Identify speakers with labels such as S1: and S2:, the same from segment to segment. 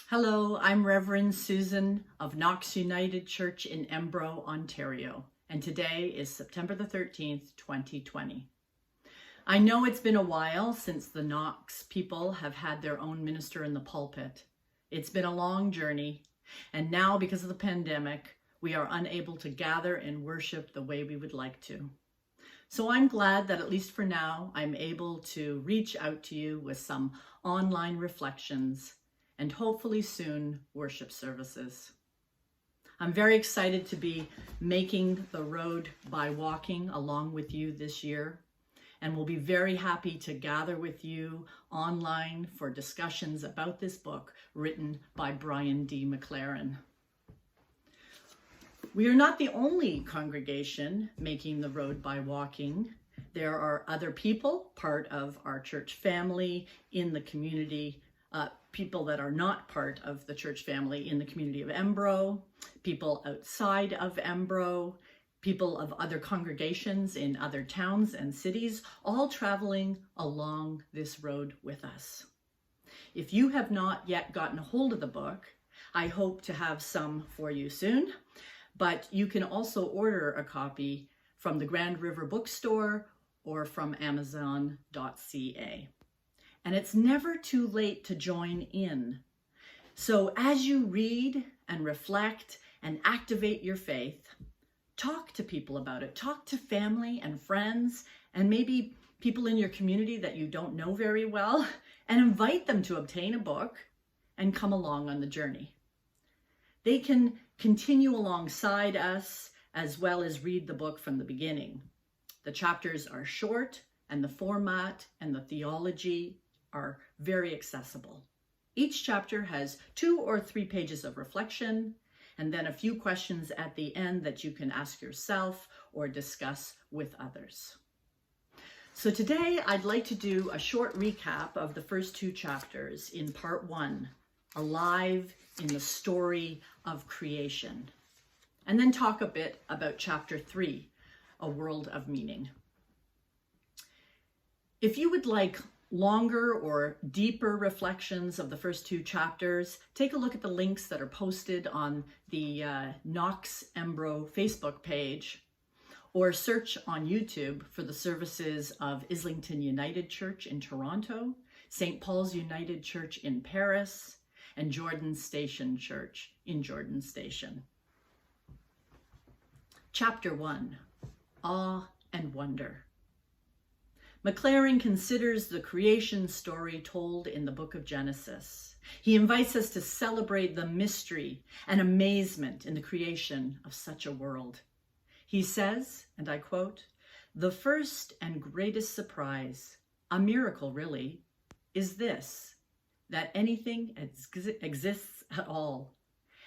S1: Hello, I'm Reverend Susan of Knox United Church in Embro, Ontario, and today is September the 13th, 2020. I know it's been a while since the Knox people have had their own minister in the pulpit. It's been a long journey, and now because of the pandemic, we are unable to gather and worship the way we would like to. So I'm glad that at least for now, I'm able to reach out to you with some online reflections and hopefully soon worship services. I'm very excited to be making the road by walking along with you this year, and we'll be very happy to gather with you online for discussions about this book written by Brian D. McLaren. We are not the only congregation making the road by walking. There are other people, part of our church family in the community, people that are not part of the church family in the community of Embro, people outside of Embro, people of other congregations in other towns and cities, all traveling along this road with us. If you have not yet gotten a hold of the book, I hope to have some for you soon, but you can also order a copy from the Grand River Bookstore or from Amazon.ca. And it's never too late to join in. So as you read and reflect and activate your faith, talk to people about it. Talk to family and friends and maybe people in your community that you don't know very well, and invite them to obtain a book and come along on the journey. They can continue alongside us as well as read the book from the beginning. The chapters are short and the format and the theology are very accessible. Each chapter has 2 or 3 pages of reflection and then a few questions at the end that you can ask yourself or discuss with others. So today I'd like to do a short recap of the first 2 chapters in part 1, Alive in the Story of Creation, and then talk a bit about chapter 3, A World of Meaning. If you would like longer or deeper reflections of the first 2 chapters, take a look at the links that are posted on the Knox Embro Facebook page, or search on YouTube for the services of Islington United Church in Toronto, St. Paul's United Church in Paris, and Jordan Station Church in Jordan Station. Chapter 1, Awe and Wonder. McLaren considers the creation story told in the book of Genesis. He invites us to celebrate the mystery and amazement in the creation of such a world. He says, and I quote, "The first and greatest surprise, a miracle really, is this, that anything exists at all,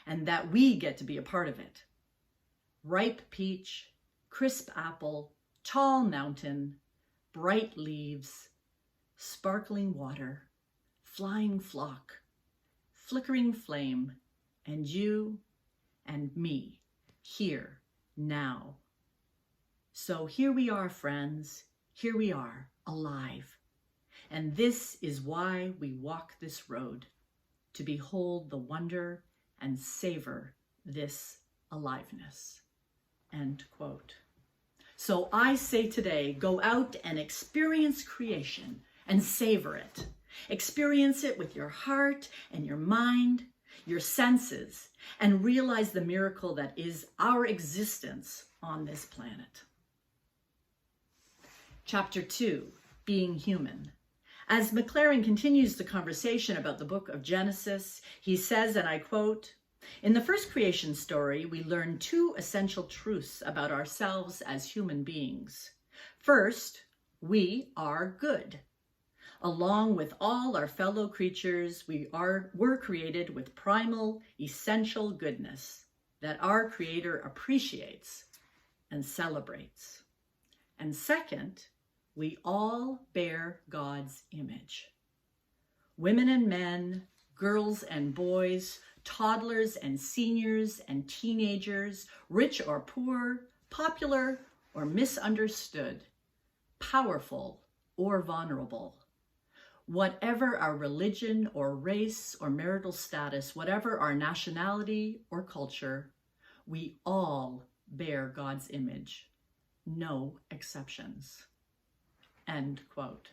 S1: and that we get to be a part of it. Ripe peach, crisp apple, tall mountain, bright leaves, sparkling water, flying flock, flickering flame, and you and me, here, now. So here we are, friends, here we are, alive. And this is why we walk this road, to behold the wonder and savor this aliveness." End quote. So I say today, go out and experience creation and savor it. Experience it with your heart and your mind, your senses, and realize the miracle that is our existence on this planet. Chapter 2, Being Human. As McLaren continues the conversation about the book of Genesis, he says, and I quote, "In the first creation story, we learn 2 essential truths about ourselves as human beings. First, we are good. Along with all our fellow creatures, we're created with primal, essential goodness that our Creator appreciates and celebrates. And second, we all bear God's image. Women and men, girls and boys, toddlers and seniors and teenagers, rich or poor, popular or misunderstood, powerful or vulnerable. whatever our religion or race or marital status, whatever our nationality or culture, we all bear God's image, no exceptions." End quote.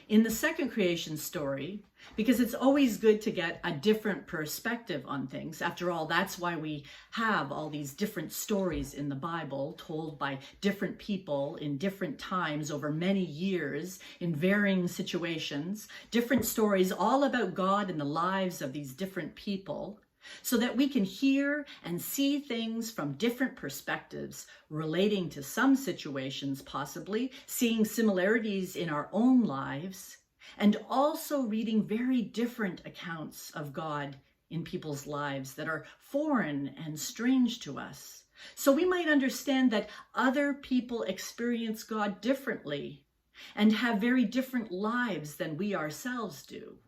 S1: In the second creation story, because it's always good to get a different perspective on things. After all, that's why we have all these different stories in the Bible told by different people in different times over many years in varying situations, different stories all about God and the lives of these different people, so that we can hear and see things from different perspectives relating to some situations, possibly seeing similarities in our own lives, and also reading very different accounts of God in people's lives that are foreign and strange to us. So we might understand that other people experience God differently and have very different lives than we ourselves do.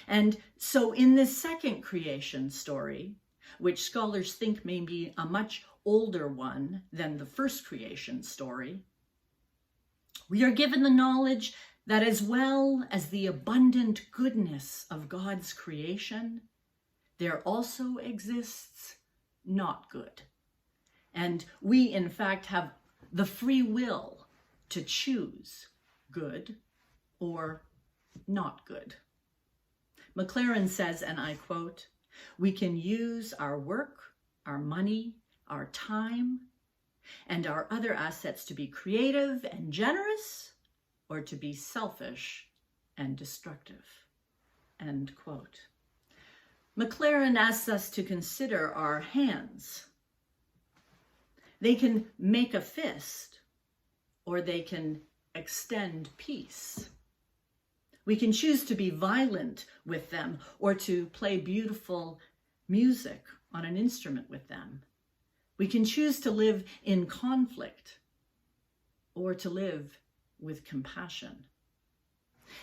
S1: And so in this second creation story, which scholars think may be a much older one than the first creation story, we are given the knowledge that as well as the abundant goodness of God's creation, there also exists not good. And we, in fact, have the free will to choose good or not good. McLaren says, and I quote, "We can use our work, our money, our time, and our other assets to be creative and generous, or to be selfish and destructive." End quote. McLaren asks us to consider our hands. They can make a fist, or they can extend peace. We can choose to be violent with them or to play beautiful music on an instrument with them. We can choose to live in conflict or to live with compassion.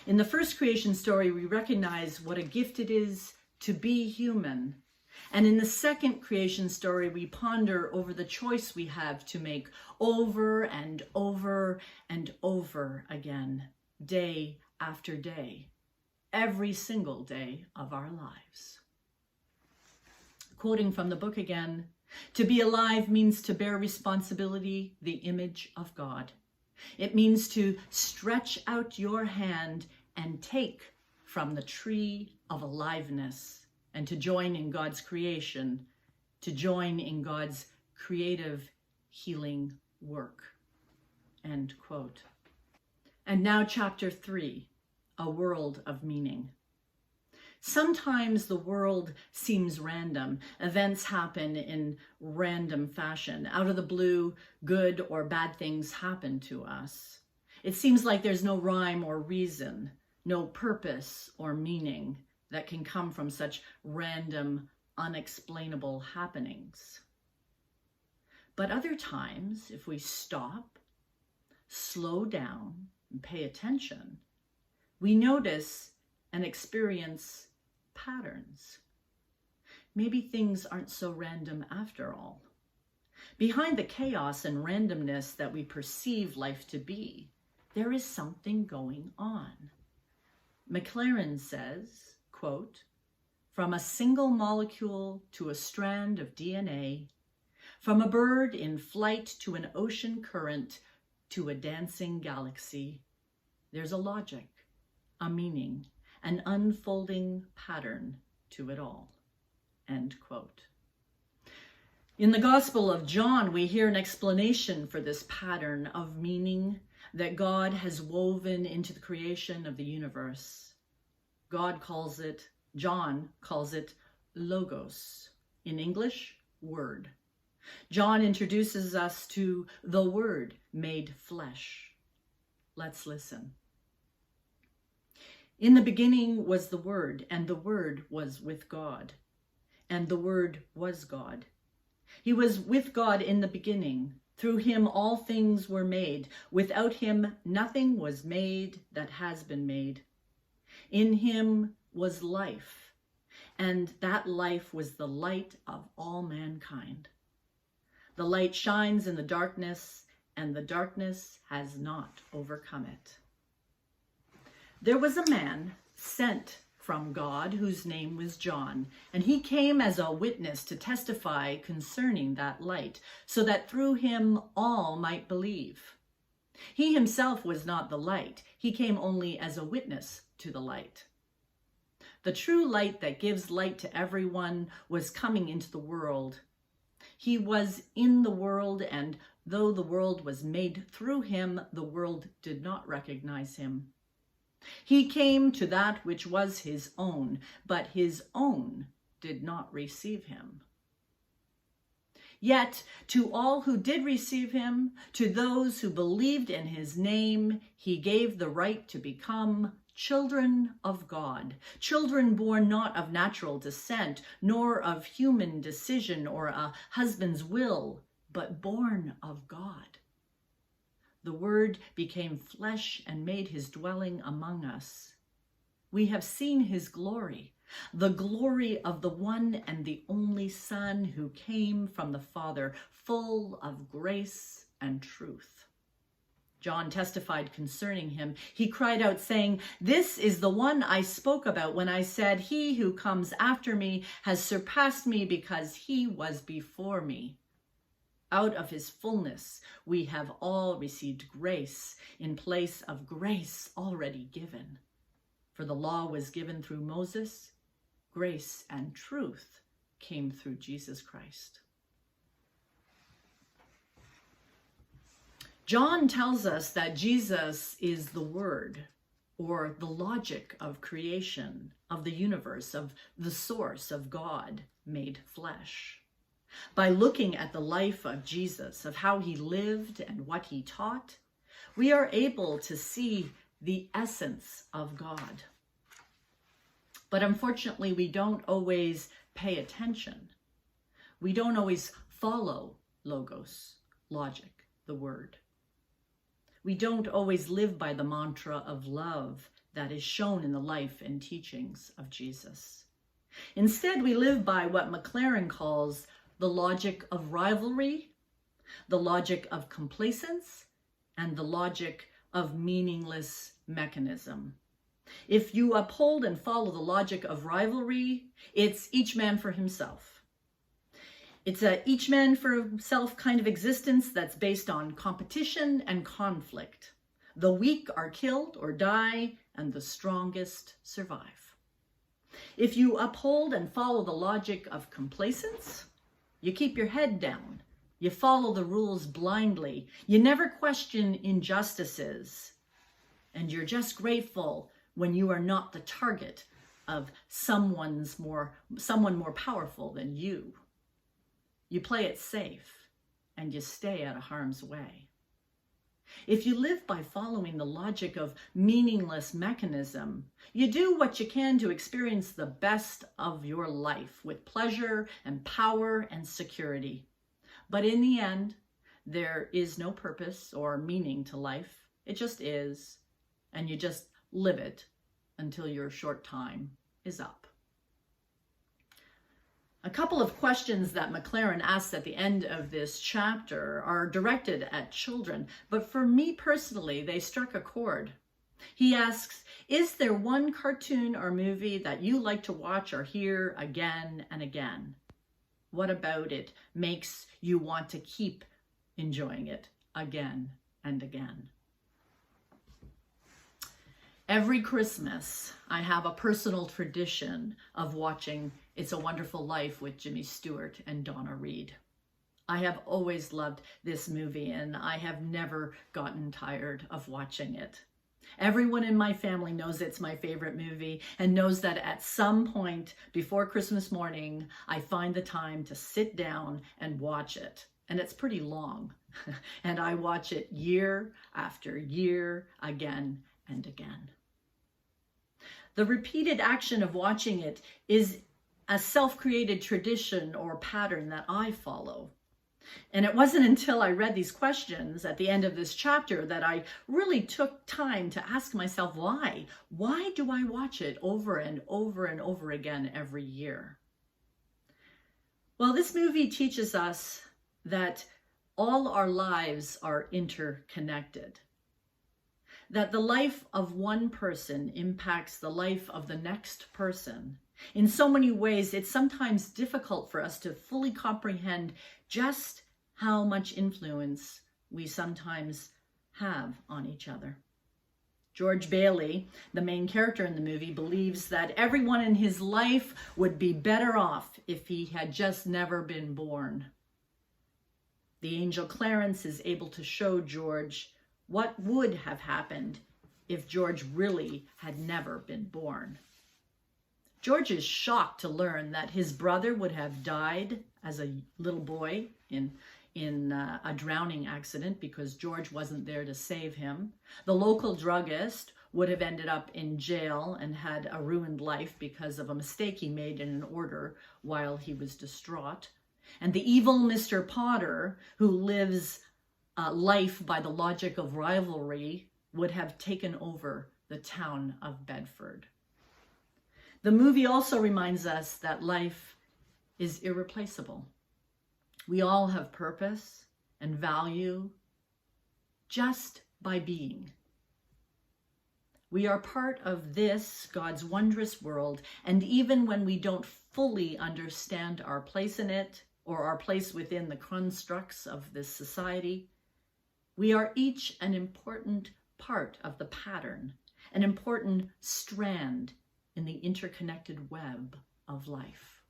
S1: In the first creation story, we recognize what a gift it is to be human. And in the second creation story, we ponder over the choice we have to make over and over and over again, day after day, every single day of our lives. Quoting from the book again, "To be alive means to bear responsibility, the image of God. It means to stretch out your hand and take from the tree of aliveness, and to join in God's creation, to join in God's creative healing work." End quote. And now chapter 3, a world of meaning. Sometimes the world seems random. Events happen in random fashion. Out of the blue, good or bad things happen to us. It seems like there's no rhyme or reason, no purpose or meaning that can come from such random, unexplainable happenings. But other times, if we stop, slow down, and pay attention, we notice and experience patterns. Maybe things aren't so random after all. Behind the chaos and randomness that we perceive life to be, there is something going on. McLaren says, quote, "From a single molecule to a strand of DNA, from a bird in flight to an ocean current to a dancing galaxy, there's a logic, a meaning, an unfolding pattern to it all." End quote. In the Gospel of John, we hear an explanation for this pattern of meaning that God has woven into the creation of the universe. John calls it logos. In English, word. John introduces us to the Word made flesh. Let's listen. "In the beginning was the Word, and the Word was with God, and the Word was God. He was with God in the beginning. Through him all things were made. Without him nothing was made that has been made. In him was life, and that life was the light of all mankind. The light shines in the darkness, and the darkness has not overcome it." There was a man sent from God whose name was John, and he came as a witness to testify concerning that light, so that through him all might believe. He himself was not the light. He came only as a witness to the light. The true light that gives light to everyone was coming into the world. He was in the world, and though the world was made through him, the world did not recognize him. He came to that which was his own, but his own did not receive him. Yet to all who did receive him, to those who believed in his name, he gave the right to become children of God, children born not of natural descent, nor of human decision or a husband's will, but born of God. The Word became flesh and made his dwelling among us. We have seen his glory, the glory of the one and the only Son who came from the Father, full of grace and truth. John testified concerning him. He cried out, saying, "This is the one I spoke about when I said, 'He who comes after me has surpassed me because he was before me.' Out of his fullness we have all received grace in place of grace already given. For the law was given through Moses, grace and truth came through Jesus Christ." John tells us that Jesus is the Word, or the logic of creation, of the universe, of the source of God made flesh. By looking at the life of Jesus, of how he lived and what he taught, we are able to see the essence of God. But unfortunately, we don't always pay attention. We don't always follow logos, logic, the Word. We don't always live by the mantra of love that is shown in the life and teachings of Jesus. Instead, we live by what McLaren calls the logic of rivalry, the logic of complacence, and the logic of meaningless mechanism. If you uphold and follow the logic of rivalry, it's each man for himself. It's a each man for himself kind of existence that's based on competition and conflict. The weak are killed or die, and the strongest survive. If you uphold and follow the logic of complacence, you keep your head down. You follow the rules blindly. You never question injustices. And you're just grateful when you are not the target of someone more powerful than you. You play it safe and you stay out of harm's way. If you live by following the logic of meaningless mechanism, you do what you can to experience the best of your life with pleasure and power and security. But in the end, there is no purpose or meaning to life. It just is, and you just live it until your short time is up. A couple of questions that McLaren asks at the end of this chapter are directed at children, but for me personally, they struck a chord. He asks, is there one cartoon or movie that you like to watch or hear again and again? What about it makes you want to keep enjoying it again and again? Every Christmas, I have a personal tradition of watching It's a Wonderful Life with Jimmy Stewart and Donna Reed. I have always loved this movie, and I have never gotten tired of watching it. Everyone in my family knows it's my favorite movie and knows that at some point before Christmas morning, I find the time to sit down and watch it. And it's pretty long. And I watch it year after year, again and again. The repeated action of watching it is a self-created tradition or pattern that I follow. And it wasn't until I read these questions at the end of this chapter that I really took time to ask myself, why? Why do I watch it over and over and over again every year? Well, this movie teaches us that all our lives are interconnected. that the life of one person impacts the life of the next person. In so many ways, it's sometimes difficult for us to fully comprehend just how much influence we sometimes have on each other. George Bailey, the main character in the movie, believes that everyone in his life would be better off if he had just never been born. The angel Clarence is able to show George what would have happened if George really had never been born. George is shocked to learn that his brother would have died as a little boy in a drowning accident because George wasn't there to save him. The local druggist would have ended up in jail and had a ruined life because of a mistake he made in an order while he was distraught. And the evil Mr. Potter, who lives life by the logic of rivalry, would have taken over the town of Bedford. The movie also reminds us that life is irreplaceable. We all have purpose and value just by being. We are part of this, God's wondrous world, and even when we don't fully understand our place in it or our place within the constructs of this society, we are each an important part of the pattern, an important strand in the interconnected web of life.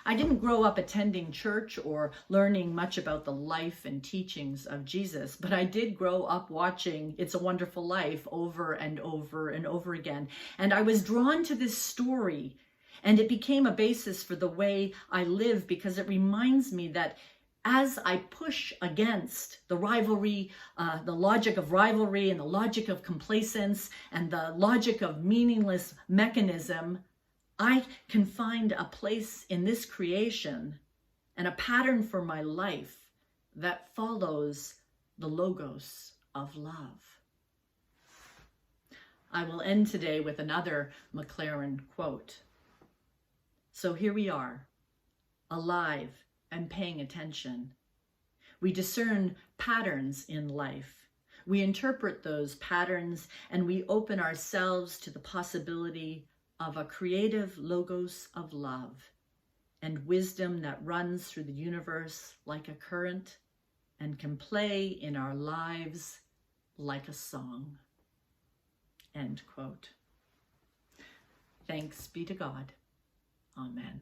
S1: I didn't grow up attending church or learning much about the life and teachings of Jesus, but I did grow up watching It's a Wonderful Life over and over and over again. And I was drawn to this story, and it became a basis for the way I live because it reminds me that as I push against the rivalry, the logic of rivalry and the logic of complacence and the logic of meaningless mechanism, I can find a place in this creation and a pattern for my life that follows the logos of love. I will end today with another McLaren quote. So here we are, alive and paying attention. We discern patterns in life. We interpret those patterns and we open ourselves to the possibility of a creative logos of love and wisdom that runs through the universe like a current and can play in our lives like a song. End quote. Thanks be to God. Amen.